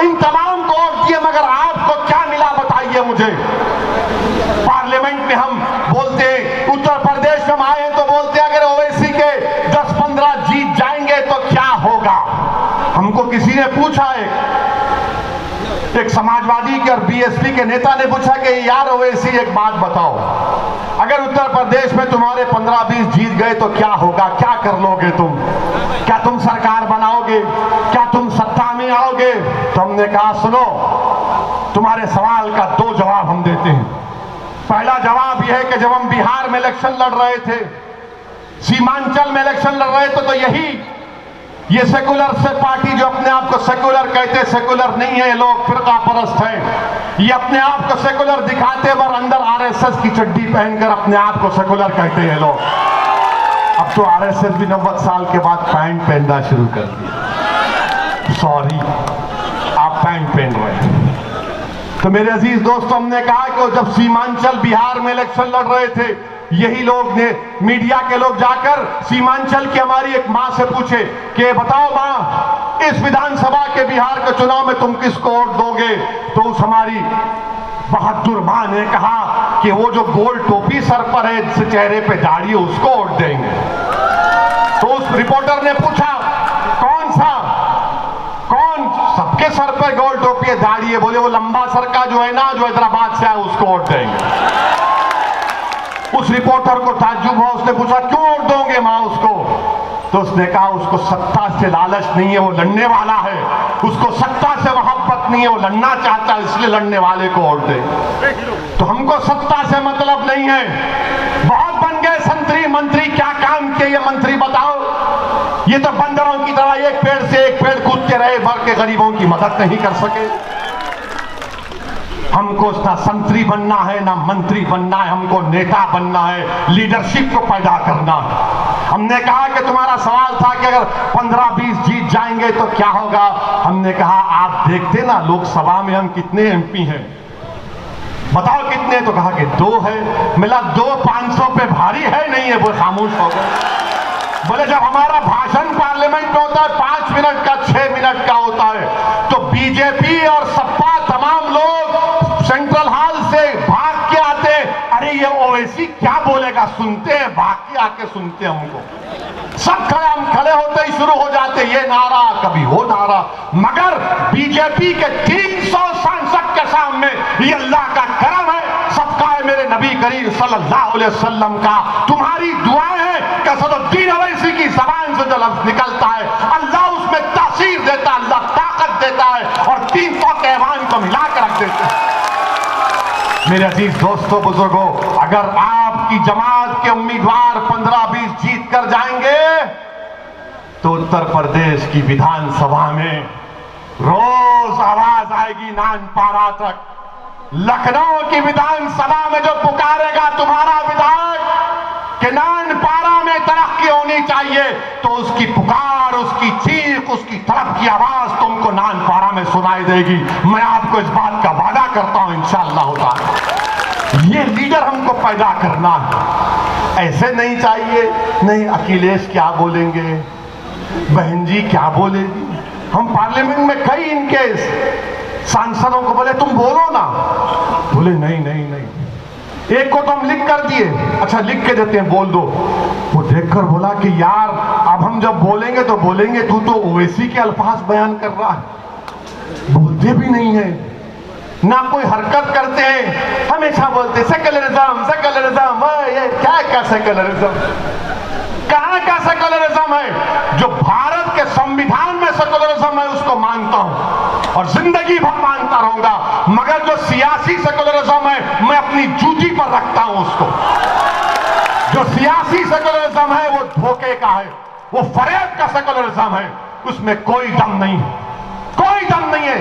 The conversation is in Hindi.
इन तमाम को वोट दिए, मगर आपको क्या मिला बताइए मुझे। पार्लियामेंट में हम बोलते हैं, उत्तर प्रदेश में हम आए हैं तो बोलते हैं अगर ओवैसी के 10-15 जीत जाएंगे तो क्या होगा। हमको किसी ने पूछा, एक समाजवादी के और बीएसपी के नेता ने पूछा कि यार ओवैसी एक बात बताओ, अगर उत्तर प्रदेश में तुम्हारे 15-20 जीत गए तो क्या होगा, क्या कर लोगे तुम, क्या तुम सरकार बनाओगे, क्या तुम सत्ता में आओगे। तो हमने कहा सुनो, तुम्हारे सवाल का 2 जवाब हम देते हैं। पहला जवाब यह है कि जब हम बिहार में इलेक्शन लड़ रहे थे, सीमांचल में इलेक्शन लड़ रहे थे, तो ये सेकुलर से पार्टी जो अपने आप को सेकुलर कहते, सेकुलर नहीं है, ये लोग फिरका परस्त हैं। ये अपने आप को सेकुलर दिखाते पर अंदर आरएसएस की चड्डी पहनकर अपने आप को सेकुलर कहते हैं लोग। अब तो आरएसएस भी 90 साल के बाद पैंट पहनना शुरू कर दिया। सॉरी, आप पैंट पहन रहे हैं। तो मेरे अजीज दोस्तों, हमने कहा कि जब सीमांचल बिहार में इलेक्शन लड़ रहे थे, यही लोग ने, मीडिया के लोग जाकर सीमांचल की हमारी एक मां से पूछे कि बताओ मां, इस विधानसभा के बिहार के चुनाव में तुम किसको वोट दोगे। तो उस हमारी बहादुर मां ने कहा कि वो जो गोल टोपी सर पर है, चेहरे पे दाढ़ी है, उसको वोट देंगे। तो उस रिपोर्टर ने पूछा कौन सा, कौन, सबके सर पर गोल टोपी है, दाढ़ी है। बोले वो लंबा सर का जो है ना, जो हैदराबाद से है, उसको वोट देंगे। उस रिपोर्टर को ताज्जुब हुआ, उसने पूछा क्यों वोट दोगे मां उसको। तो उसने कहा उसको सत्ता से लालच नहीं है, वो लड़ने वाला है। उसको सत्ता से मोहब्बत नहीं है, वो लड़ना चाहता है, इसलिए लड़ने वाले को वोट दे। तो हमको सत्ता से मतलब नहीं है। बहुत बन गए संतरी मंत्री, क्या काम किए ये मंत्री बताओ। ये तो बंदरों की तरह एक पेड़ से एक पेड़ कूदते रहे, भर के गरीबों की मदद नहीं कर सके। हमको ना संतरी बनना है, ना मंत्री बनना है, हमको नेता बनना है, लीडरशिप को पैदा करना है। हमने कहा कि तुम्हारा सवाल था कि अगर 15-20 जीत जाएंगे तो क्या होगा। हमने कहा आप देखते ना लोकसभा में हम कितने एमपी हैं, बताओ कितने। तो कहा कि 2 है। मिला 2 500 पे भारी है नहीं है, वो खामोश हो गए। बोले जब हमारा भाषण पार्लियामेंट में होता है 5 मिनट का, 6 मिनट का होता है, तो बीजेपी और सपा तमाम लोग सेंट्रल हॉल से भाग के आते, अरे ये ओवैसी क्या बोलेगा, सुनते हैं, भाग के आके सुनते हैं हमको। सब खड़े, हम खड़े होते ही शुरू हो जाते, ये नारा कभी वो नारा। मगर बीजेपी के 300 सांसद के सामने ये अल्लाह का करम है, सबका है मेरे नबी करीम सल्लल्लाहु अलैहि वसल्लम का, तुम्हारी दुआएं हैं कि सदुद्दीन ओवैसी की जबान से जो लफ्ज निकलता है, अल्लाह उसमें तासीर देता है, अल्लाह ताकत देता है और 300 के ऐवान को मिलाकर रख देता है। मेरे अजीज दोस्तों, बुजुर्गों, अगर आपकी जमात के उम्मीदवार 15-20 जीत कर जाएंगे तो उत्तर प्रदेश की विधानसभा में रोज आवाज आएगी नानपारा तक। लखनऊ की विधानसभा में जो पुकारेगा तुम्हारा विधायक कि नानपारा में तरक्की होनी चाहिए, तो उसकी पुकार, उसकी चीख, उसकी तड़प की आवाज तुमको नानपारा में सुनाई देगी। मैं आपको इस बात का वादा करता हूं इंशाअल्लाह ताला। ये लीडर हमको पैदा करना है, ऐसे नहीं चाहिए नहीं अखिलेश क्या बोलेंगे, बहन जी क्या बोलेगी। हम पार्लियामेंट में कई इनके सांसदों को बोले तुम बोलो ना, बोले नहीं नहीं नहीं। एक को तो हम लिख कर दिए, अच्छा लिख के देते हैं, बोल दो। वो देखकर बोला कि यार अब हम जब बोलेंगे तो बोलेंगे, तू तो ओवैसी के अल्फाज बयान कर रहा है। बोलते भी नहीं है, ना कोई हरकत करते हैं, हमेशा बोलते सेक्युलरिज्म सेक्युलरिज्म। ये क्या सेक्युलरिज्म, कहां का सेक्युलरिज्म है। जो भारत के संविधान में सेक्युलरिज्म है उसको मानता हूं और जिंदगी भर मानता रहूंगा, मगर जो सियासी सेक्युलरिज्म है मैं अपनी जूती पर रखता हूं उसको। जो सियासी सेक्युलरिज्म है वो धोखे का है, वो फरेब का सेक्युलरिज्म है, उसमें कोई दम नहीं है, कोई दम नहीं है।